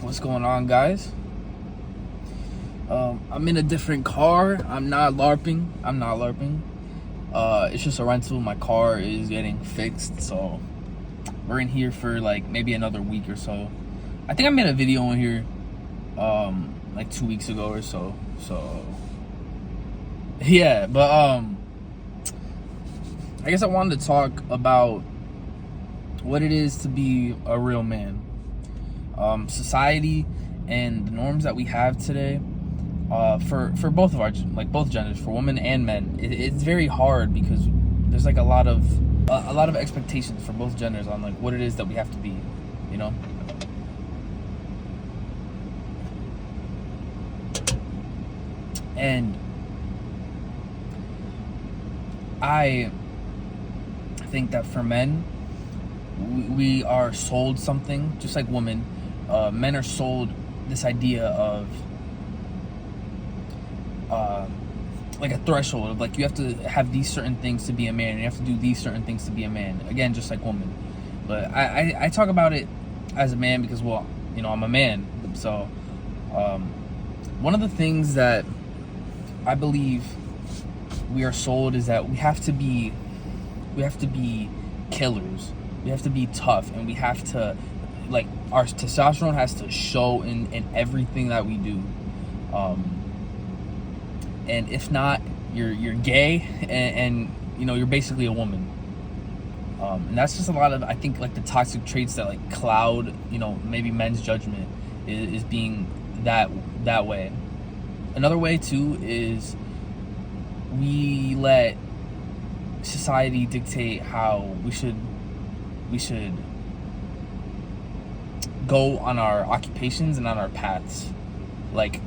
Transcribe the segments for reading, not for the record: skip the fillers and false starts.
What's going on, guys? I'm in a different car. I'm not LARPing. It's just a rental. My car is getting fixed, so we're in here for like maybe another week or so. I think I made a video in here like 2 weeks ago or so. So yeah, but I guess I wanted to talk about what it is to be a real man. Society and the norms that we have today, for both of our, like both genders, for women and men, it's very hard because there's like a lot of expectations for both genders on like what it is that we have to be, you know. And I think that for men, we are sold something, just like women. Men are sold this idea of like a threshold of like you have to have these certain things to be a man, and you have to do these certain things to be a man. Again, just like women. But I talk about it as a man because, well, you know, I'm a man. So one of the things that I believe we are sold is that we have to be killers. We have to be tough, and we have to, like, our testosterone has to show in everything that we do. And if not, you're gay, and you know, you're basically a woman. And that's just a lot of, I think, like the toxic traits that like cloud, you know, maybe men's judgment is being that way. Another way too is we let society dictate how we should go on our occupations and on our paths, like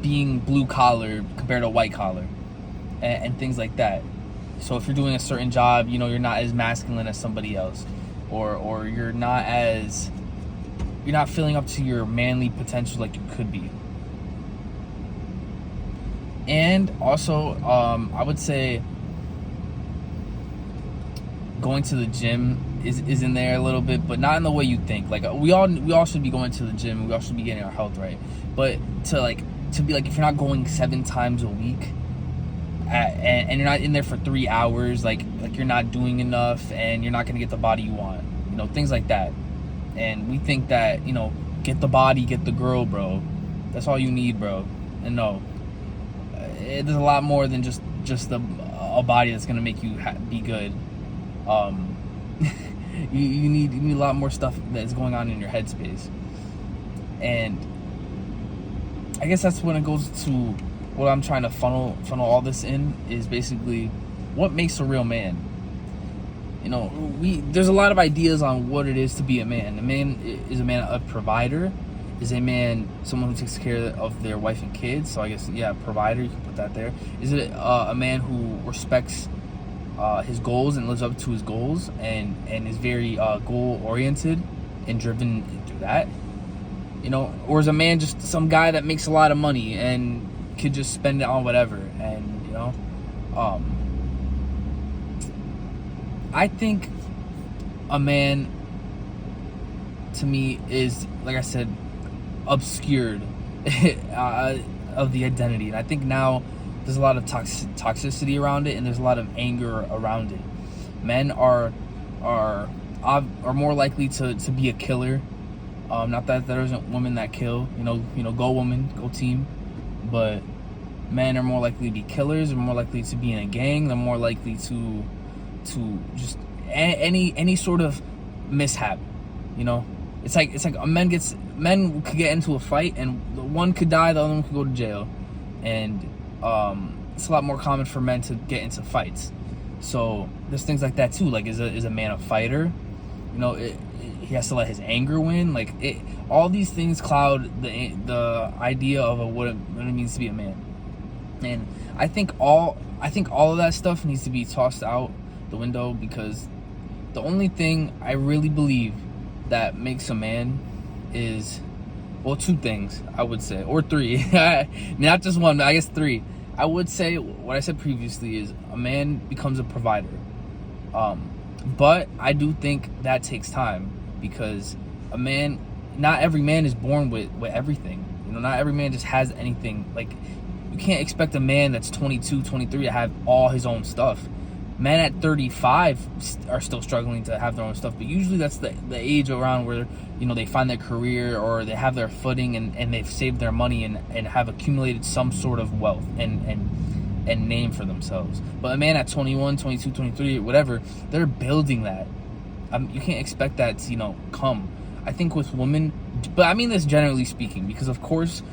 being blue collar compared to white collar, and things like that. So if you're doing a certain job, you know, you're not as masculine as somebody else, or you're not filling up to your manly potential like you could be. And also, I would say going to the gym is in there a little bit, but not in the way you think. Like we all should be going to the gym. We all should be getting our health right. But to be like, if you're not going 7 times a week, and you're not in there for 3 hours, like you're not doing enough, and you're not gonna get the body you want. You know, things like that. And we think that, you know, get the body, get the girl, bro. That's all you need, bro. And no, there's a lot more than just a body that's gonna make you be good. You need a lot more stuff that's going on in your headspace. And I guess that's when it goes to what I'm trying to funnel all this in, is basically what makes a real man. You know, there's a lot of ideas on what it is to be a man. A man is a man, a provider, is a man someone who takes care of their wife and kids. So I guess, yeah, provider, you can put that there. Is it a man who respects his goals and lives up to his goals, and is very goal oriented and driven through that? You know, or is a man just some guy that makes a lot of money and could just spend it on whatever? And you know, I think a man, to me, is, like I said, obscured of the identity. And I think now there's a lot of toxicity around it, and there's a lot of anger around it. Men are more likely to be a killer. Not that there isn't women that kill. You know, go woman, go team. But men are more likely to be killers. They're more likely to be in a gang. They're more likely to just any sort of mishap. You know, it's like men could get into a fight, and one could die, the other one could go to jail. And it's a lot more common for men to get into fights. So there's things like that too. Like, is a man a fighter? You know, he has to let his anger win. Like, all these things cloud the idea of what it means to be a man. And I think all of that stuff needs to be tossed out the window, because the only thing I really believe that makes a man is, well, 2 things, I would say, or 3. Not just one, but I guess 3. I would say what I said previously is a man becomes a provider. But I do think that takes time, because a man not every man is born with everything. Not every man just has anything. Like, you can't expect a man that's 22, 23 to have all his own stuff. Men at 35 are still struggling to have their own stuff, but usually that's the age around where they find their career, or they have their footing, and they've saved their money and have accumulated some sort of wealth and name for themselves. But a man at 21, 22, 23, whatever, they're building that. You can't expect that to come. I think with women, but I mean this generally speaking, because of course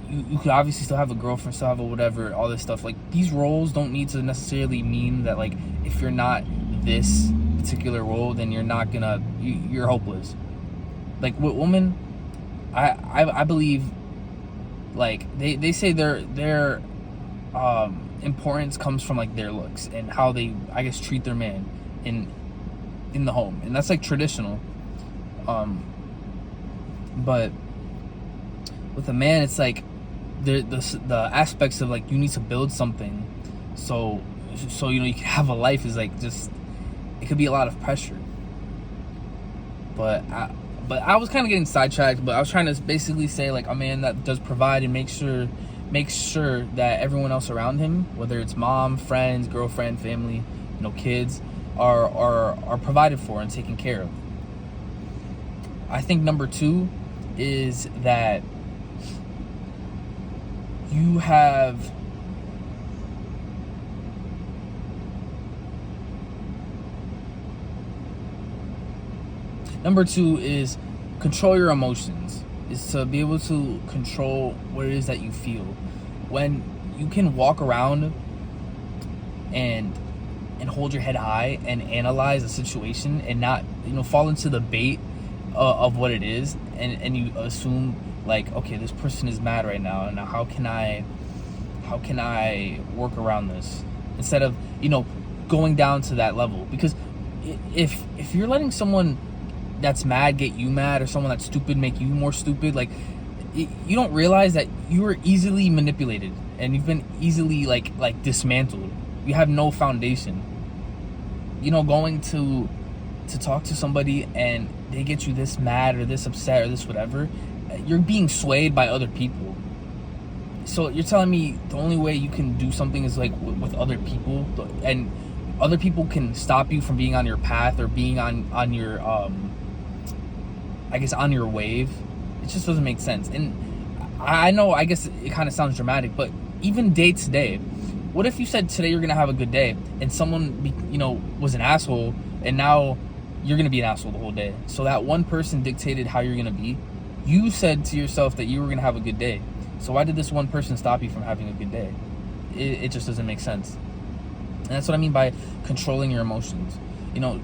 you could obviously still have a girlfriend, still have a whatever, all this stuff. Like, these roles don't need to necessarily mean that, like, if you're not this particular role, then you're hopeless. Like, with women, I believe, like, they say their importance comes from, like, their looks and how they, I guess, treat their man in the home, and that's like traditional. But with a man, it's like the aspects of, like, you need to build something, so you can have a life, is like, just, it could be a lot of pressure. But I was kind of getting sidetracked. But I was trying to basically say, like, a man that does provide and make sure that everyone else around him, whether it's mom, friends, girlfriend, family, kids, are provided for and taken care of. I think number 2 is that you have number 2 is control your emotions, is to be able to control what it is that you feel. When you can walk around and hold your head high and analyze a situation and not fall into the bait of what it is, and you assume, like, okay, this person is mad right now, and how can I work around this, instead of going down to that level. Because if you're letting someone that's mad get you mad, or someone that's stupid make you more stupid, like, you don't realize that you were easily manipulated and you've been easily like dismantled. You have no foundation. Going to talk to somebody and they get you this mad or this upset or this whatever, you're being swayed by other people. So you're telling me the only way you can do something is like with other people, and other people can stop you from being on your path or being on your I guess on your wave? It just doesn't make sense. And I know, I guess it kind of sounds dramatic, but even day to day, what if you said today you're gonna have a good day, and someone was an asshole, and now you're gonna be an asshole the whole day? So that one person dictated how you're gonna be. You said to yourself that you were gonna have a good day. So why did this one person stop you from having a good day? It just doesn't make sense. And that's what I mean by controlling your emotions.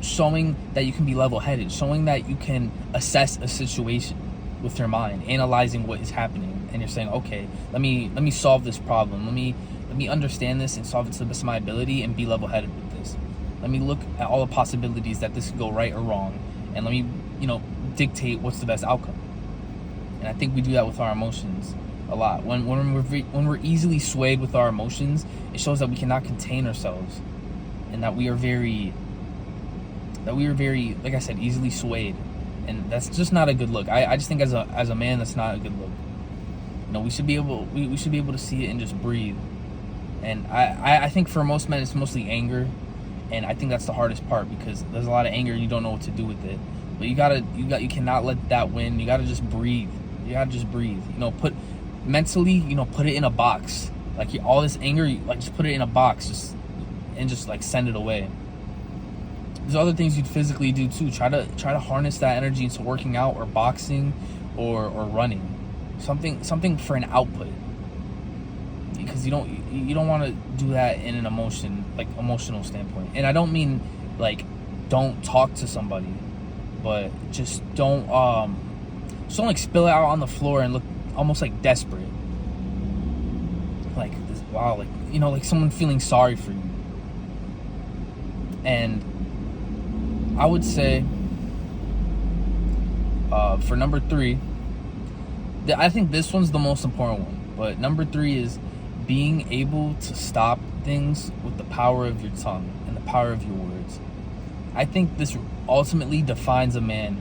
Showing that you can be level-headed, showing that you can assess a situation with your mind, analyzing what is happening, and you're saying, okay, let me solve this problem. Let me understand this and solve it to the best of my ability, and be level-headed with this. Let me look at all the possibilities that this could go right or wrong, and let me, dictate what's the best outcome. And I think we do that with our emotions a lot. When we're easily swayed with our emotions, it shows that we cannot contain ourselves, and that we are very, like I said, easily swayed. And that's just not a good look. I just think as a man, that's not a good look. We should be able to see it and just breathe. And I think for most men, it's mostly anger, and I think that's the hardest part, because there's a lot of anger and you don't know what to do with it. But you cannot let that win. You gotta just breathe. You gotta just breathe. Put it in a box. Like, all this anger, just put it in a box, and send it away. There's other things you'd physically do too. Try to harness that energy into working out, or boxing, or running. Something for an output. Because you don't want to do that in an emotional standpoint. And I don't mean don't talk to somebody, but just don't spill it out on the floor and look almost desperate. Someone feeling sorry for you. And I would say, for number 3, I think this one's the most important one, but number 3 is being able to stop things with the power of your tongue and the power of your words. I think this ultimately defines a man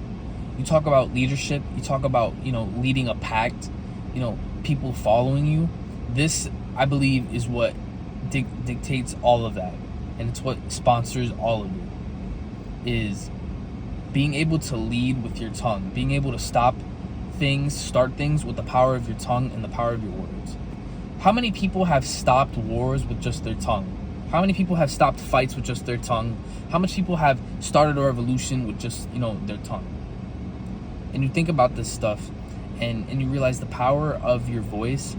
You talk about leadership, you talk about, you know, leading a pact, you know, people following you. This, I believe, is what dictates all of that, and it's what sponsors all of it, is being able to lead with your tongue, being able to start things with the power of your tongue and the power of your words. How many people have stopped wars with just their tongue? How many people have stopped fights with just their tongue? How much people have started a revolution with just, you know, their tongue? And you think about this stuff, and you realize the power of your voice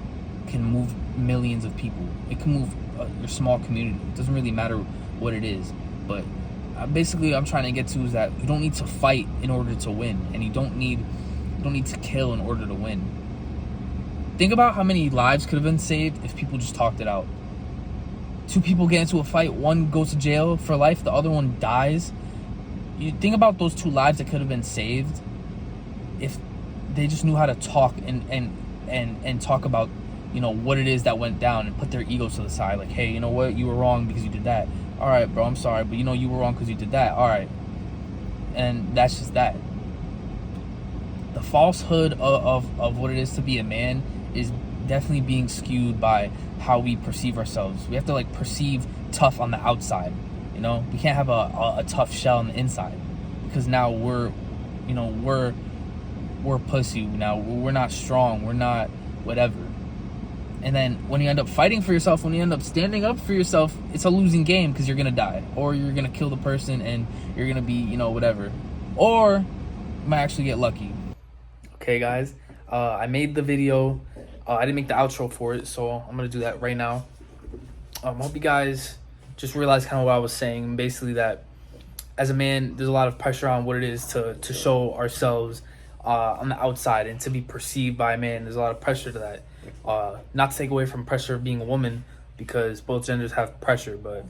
can move millions of people. It can move your small community. It doesn't really matter what it is. But basically, I'm trying to get to is that you don't need to fight in order to win, and you don't need to kill in order to win. Think about how many lives could have been saved if people just talked it out. 2 people get into a fight, one goes to jail for life, the other one dies. You think about those 2 lives that could have been saved if they just knew how to talk and talk about, you know, what it is that went down, and put their egos to the side. Like, hey, you know what, you were wrong because you did that. All right, bro, I'm sorry, but you know you were wrong because you did that. All right. And that's just that. The falsehood of what it is to be a man is definitely being skewed by how we perceive ourselves. We have to like perceive tough on the outside, you know. We can't have a tough shell on the inside, because now we're pussy now. We're not strong, we're not whatever. And then when you end up fighting for yourself, when you end up standing up for yourself, it's a losing game, because you're gonna die, or you're gonna kill the person, and you're gonna be, you know, whatever, or you might actually get lucky. Okay guys, I made the video. I didn't make the outro for it, so I'm gonna do that right now. I hope you guys just realize kind of what I was saying. Basically, that as a man, there's a lot of pressure on what it is to show ourselves on the outside and to be perceived by a man. There's a lot of pressure to that. Not to take away from pressure of being a woman, because both genders have pressure. But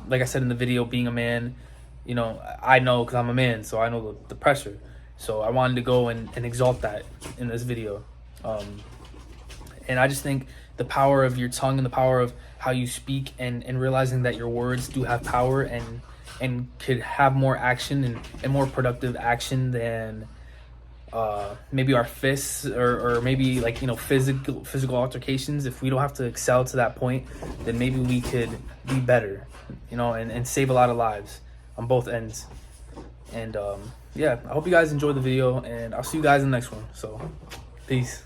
like I said in the video, being a man, you know, I know because I'm a man, so I know the pressure. So I wanted to go and exalt that in this video. And I just think the power of your tongue and the power of how you speak, and realizing that your words do have power and could have more action and more productive action than maybe our fists or maybe, like, you know, physical altercations. If we don't have to excel to that point, then maybe we could be better, you know, and save a lot of lives on both ends. And yeah, I hope you guys enjoyed the video, and I'll see you guys in the next one. So peace.